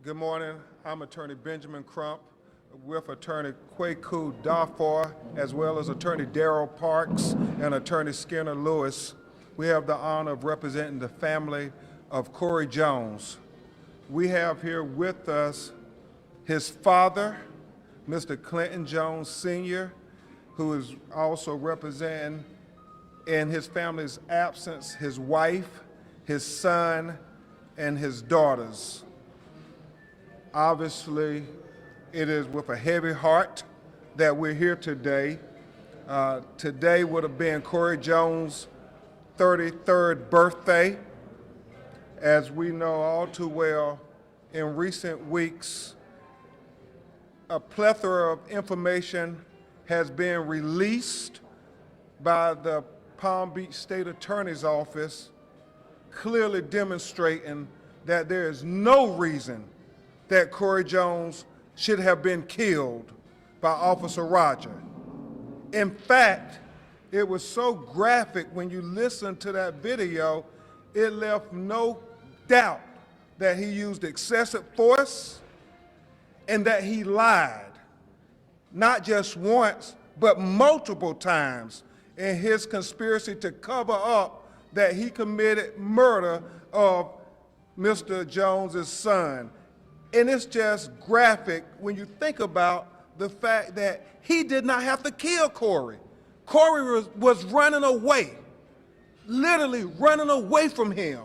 Good morning. I'm Attorney Benjamin Crump with Attorney Kwaku Darfur, as well as Attorney Darrell Parks and Attorney Skinner Lewis. We have the honor of representing the family of Corey Jones. We have here with us his father, Mr. Clinton Jones Sr., who is also representing, in his family's absence, his wife, his son, and his daughters. Obviously, it is with a heavy heart that we're here today. Today would have been Corey Jones' 33rd birthday. As we know all too well, in recent weeks, a plethora of information has been released by the Palm Beach State Attorney's Office, clearly demonstrating that there is no reason that Corey Jones should have been killed by Officer Roger. In fact, it was so graphic when you listen to that video, it left no doubt that he used excessive force and that he lied, not just once, but multiple times in his conspiracy to cover up that he committed murder of Mr. Jones's son. And it's just graphic when you think about the fact that he did not have to kill Corey. Corey was running away, literally running away from him.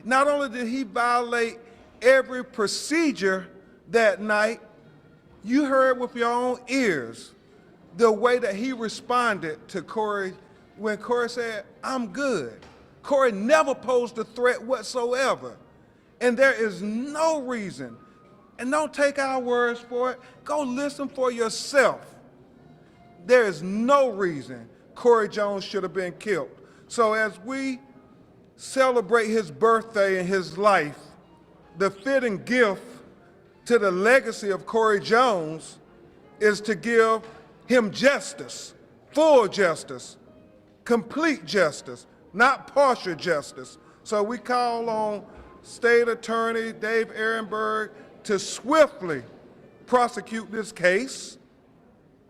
Not only did he violate every procedure that night, you heard with your own ears the way that he responded to Corey when Corey said, "I'm good." Corey never posed a threat whatsoever. And there is no reason, and don't take our words for it, go listen for yourself. There is no reason Corey Jones should have been killed. So as we celebrate his birthday and his life, the fitting gift to the legacy of Corey Jones is to give him justice, full justice, complete justice, not partial justice. So we call on State Attorney Dave Ehrenberg to swiftly prosecute this case.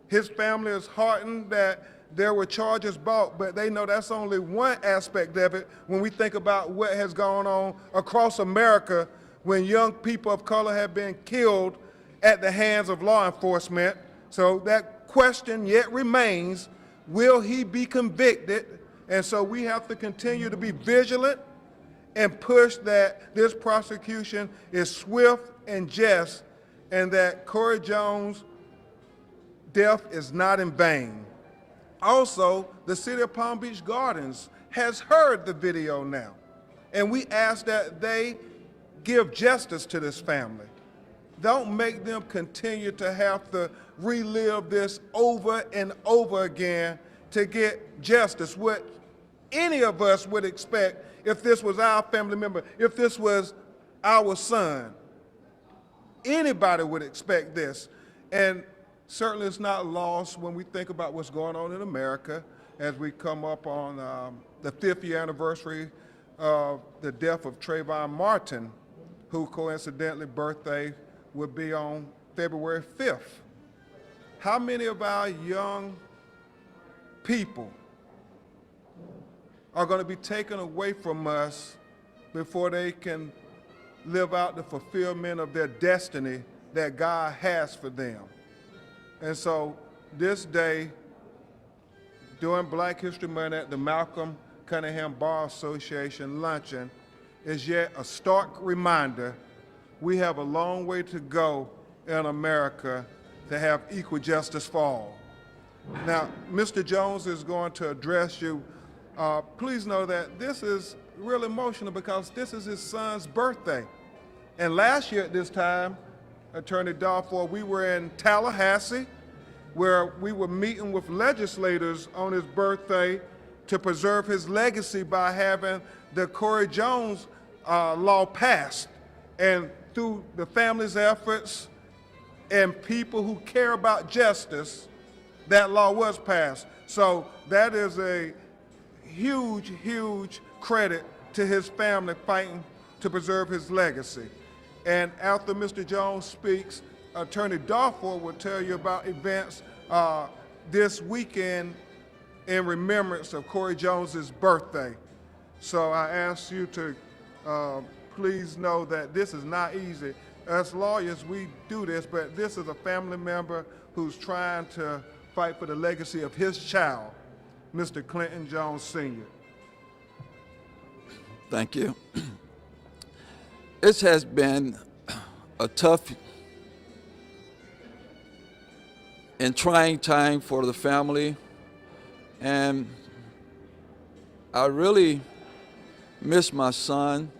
His family is heartened that there were charges brought, but they know that's only one aspect of it when we think about what has gone on across America when young people of color have been killed at the hands of law enforcement. So that question yet remains, will he be convicted? And so we have to continue to be vigilant and push that this prosecution is swift and just, and that Corey Jones' death is not in vain. Also, the City of Palm Beach Gardens has heard the video now, and we ask that they give justice to this family. Don't make them continue to have to relive this over and over again to get justice, what any of us would expect if this was our family member, if this was our son. Anybody would expect this. And certainly it's not lost when we think about what's going on in America as we come up on the 5th year anniversary of the death of Trayvon Martin, who coincidentally birthday would be on February 5th. How many of our young people are going to be taken away from us before they can live out the fulfillment of their destiny that God has for them? And so this day, during Black History Month at the Malcolm Cunningham Bar Association luncheon, is yet a stark reminder we have a long way to go in America to have equal justice for all. Now, Mr. Jones is going to address you. Please know that this is real emotional because this is his son's birthday. And last year at this time, Attorney Darfur, we were in Tallahassee where we were meeting with legislators on his birthday to preserve his legacy by having the Corey Jones law passed. And through the family's efforts and people who care about justice, that law was passed. So that is a huge, huge credit to his family fighting to preserve his legacy. And after Mr. Jones speaks, Attorney Darford will tell you about events this weekend in remembrance of Corey Jones's birthday. So I ask you to please know that this is not easy. As lawyers, we do this, but this is a family member who's trying to fight for the legacy of his child, Mr. Clinton Jones Sr. Thank you. This has been a tough and trying time for the family, and I really miss my son.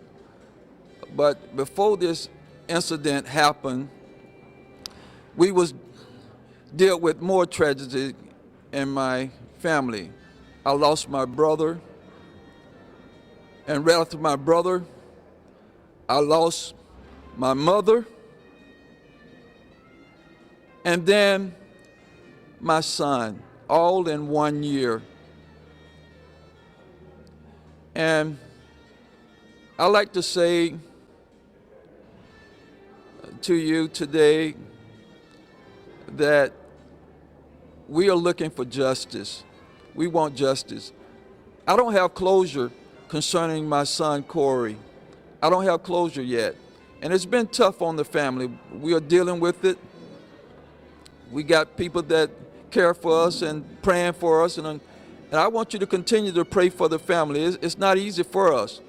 But before this incident happened, we was dealt with more tragedy in my family. I lost my brother, and relative to my brother, I lost my mother, and then my son, all in 1 year. And I like to say to you today that we are looking for justice. We want justice. I don't have closure concerning my son, Corey. I don't have closure yet. And it's been tough on the family. We are dealing with it. We got people that care for us and praying for us. And I want you to continue to pray for the family. It's not easy for us.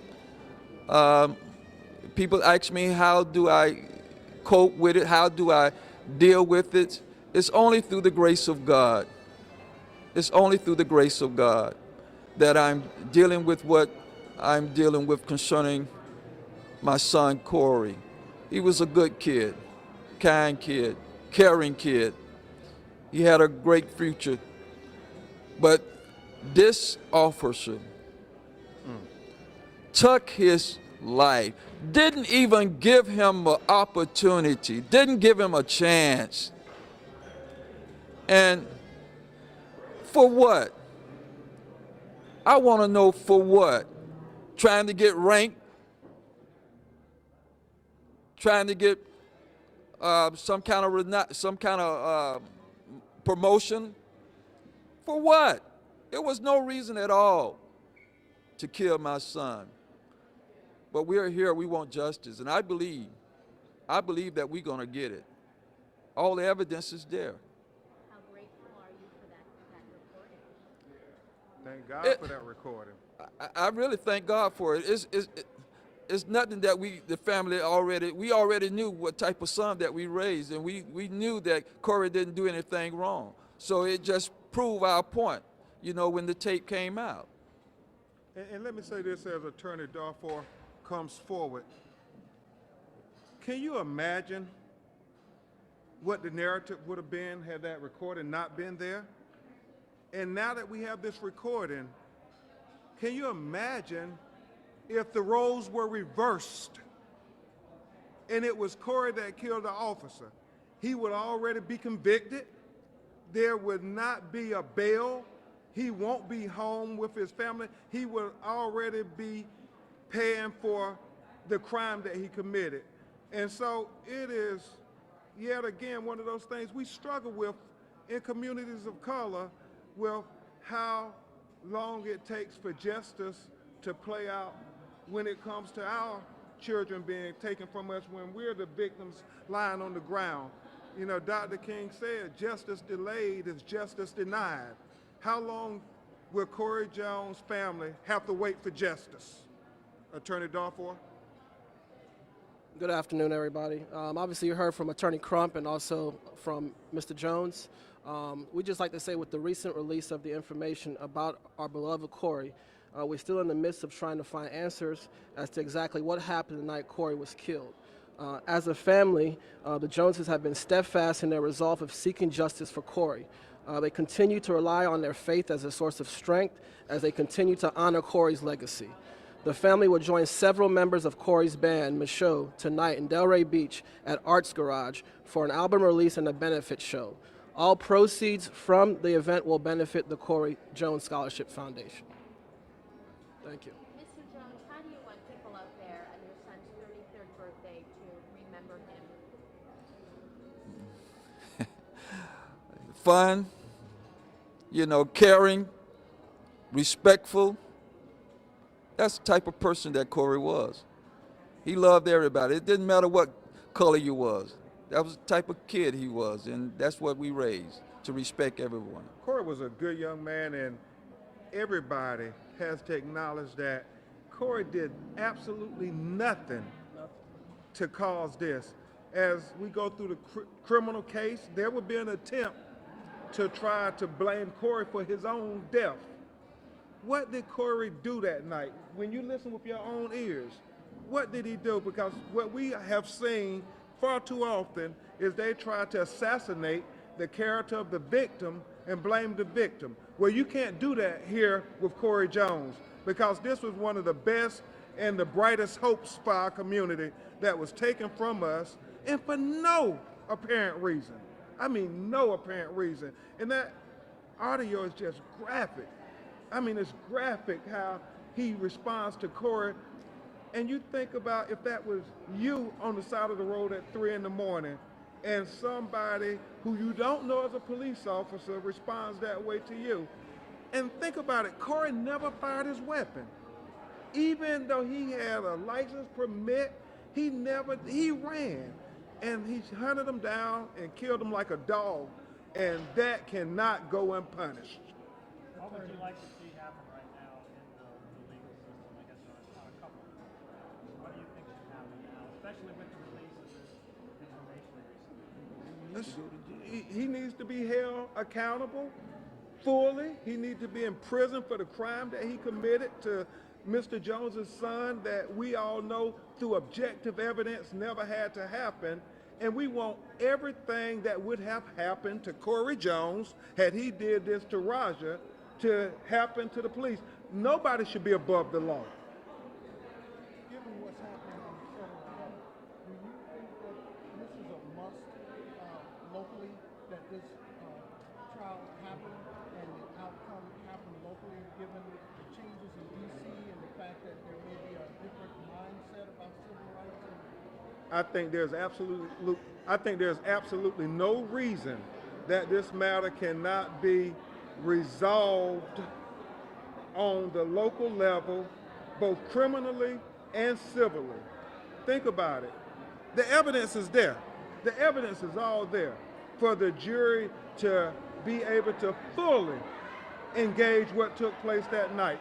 People ask me, how do I cope with it? How do I deal with it? It's only through the grace of God. It's only through the grace of God that I'm dealing with what I'm dealing with concerning my son, Corey. He was a good kid, kind kid, caring kid. He had a great future. But this officer took his life, didn't even give him an opportunity, didn't give him a chance. And for what? I want to know for what? Trying to get ranked? Trying to get some kind of promotion? For what? There was no reason at all to kill my son. But we are here, we want justice, and I believe that we're going to get it. All the evidence is there. How grateful are you for that recording? Thank God for that recording. I really thank God for it. It's nothing that the family already knew what type of son that we raised, and we knew that Corey didn't do anything wrong. So it just proved our point, when the tape came out. And let me say this as Attorney Darford comes forward. Can you imagine what the narrative would have been had that recording not been there? And now that we have this recording, can you imagine if the roles were reversed and it was Corey that killed the officer? He would already be convicted. There would not be a bail. He won't be home with his family. He will already be paying for the crime that he committed. And so it is, yet again, one of those things we struggle with in communities of color, with how long it takes for justice to play out when it comes to our children being taken from us, when we're the victims lying on the ground. Dr. King said, justice delayed is justice denied. How long will Corey Jones' family have to wait for justice? Attorney Darford. Good afternoon, everybody. Obviously, you heard from Attorney Crump and also from Mr. Jones. We'd just like to say, with the recent release of the information about our beloved Corey, we're still in the midst of trying to find answers as to exactly what happened the night Corey was killed. As a family, the Joneses have been steadfast in their resolve of seeking justice for Corey. They continue to rely on their faith as a source of strength as they continue to honor Corey's legacy. The family will join several members of Corey's band, Michaud, tonight in Delray Beach at Arts Garage for an album release and a benefit show. All proceeds from the event will benefit the Corey Jones Scholarship Foundation. Thank you. Mr. Jones, how do you want people out there on your son's 33rd birthday to fun, caring, respectful. That's the type of person that Corey was. He loved everybody. It didn't matter what color you was. That was the type of kid he was, and that's what we raised, to respect everyone. Corey was a good young man, and everybody has to acknowledge that Corey did absolutely nothing to cause this. As we go through the criminal case, there would be an attempt to try to blame Corey for his own death. What did Corey do that night? When you listen with your own ears, what did he do? Because what we have seen far too often is they try to assassinate the character of the victim and blame the victim. Well, you can't do that here with Corey Jones, because this was one of the best and the brightest hopes for our community that was taken from us, and for no apparent reason. I mean, no apparent reason. And that audio is just graphic. I mean, it's graphic how he responds to Corey. And you think about if that was you on the side of the road at 3 in the morning, and somebody who you don't know as a police officer responds that way to you. And think about it, Corey never fired his weapon. Even though he had a license permit, he ran. And he hunted them down and killed them like a dog. And that cannot go unpunished. What would you like to see happen right now in the legal system? I guess on a couple of fronts. What do you think should happen now, especially with the release of this information recently? He needs to be held accountable fully. He needs to be in prison for the crime that he committed to Mr. Jones's son, that we all know through objective evidence never had to happen. And we want everything that would have happened to Corey Jones had he did this to Raja to happen to the police. Nobody should be above the law. Given what's happening on the federal level, do you think that this is a must locally, that this trial happen and the outcome happen locally, given the changes in D.C. and the fact that there may be a different mindset about civil rights? I think there's absolutely no reason that this matter cannot be resolved on the local level, both criminally and civilly. Think about it. The evidence is there. The evidence is all there for the jury to be able to fully engage what took place that night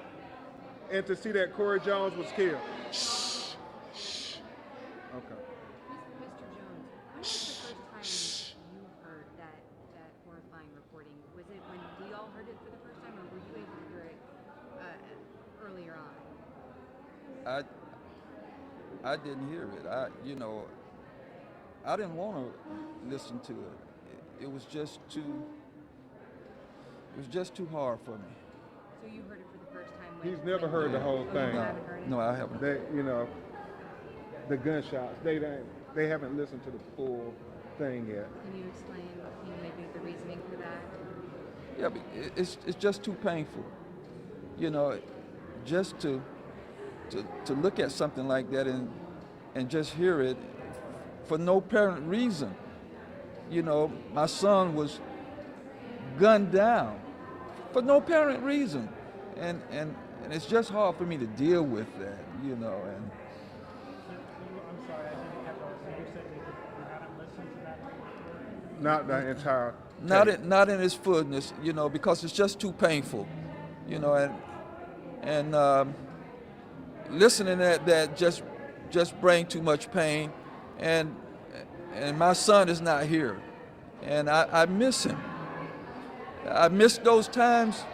and to see that Corey Jones was killed. Shh. Shh. Okay. Mr. Jones, when was the first time you heard that horrifying reporting? Was it when we all heard it for the first time, or were you able to hear it earlier on? I didn't hear it. I didn't want to listen to it. It was just too hard for me. So you heard it for the first time? He's never heard the whole Oh, thing. you haven't heard it? No, I haven't. The gunshots, they haven't listened to the full thing yet. Can you explain maybe the reasoning for that? Yeah, but it's just too painful. Just to look at something like that and just hear it for no apparent reason. My son was gunned down for no apparent reason, and it's just hard for me to deal with that. And I'm sorry, I didn't catch all. So you said you haven't listened to that report? Not the entire not in its fullness, because it's just too painful, and listening to that just bring too much pain, and my son is not here, and I miss him. I miss those times.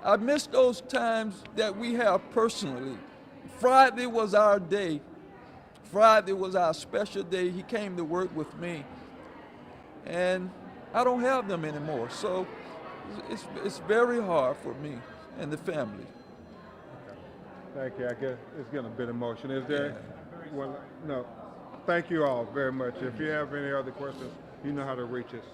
I miss those times that we have personally. Friday was our day. Friday was our special day. He came to work with me, and I don't have them anymore. So it's very hard for me and the family. Thank you. I guess it's getting a bit emotional. Is there? Yeah. Well, no. Thank you all very much. If you have any other questions, you know how to reach us.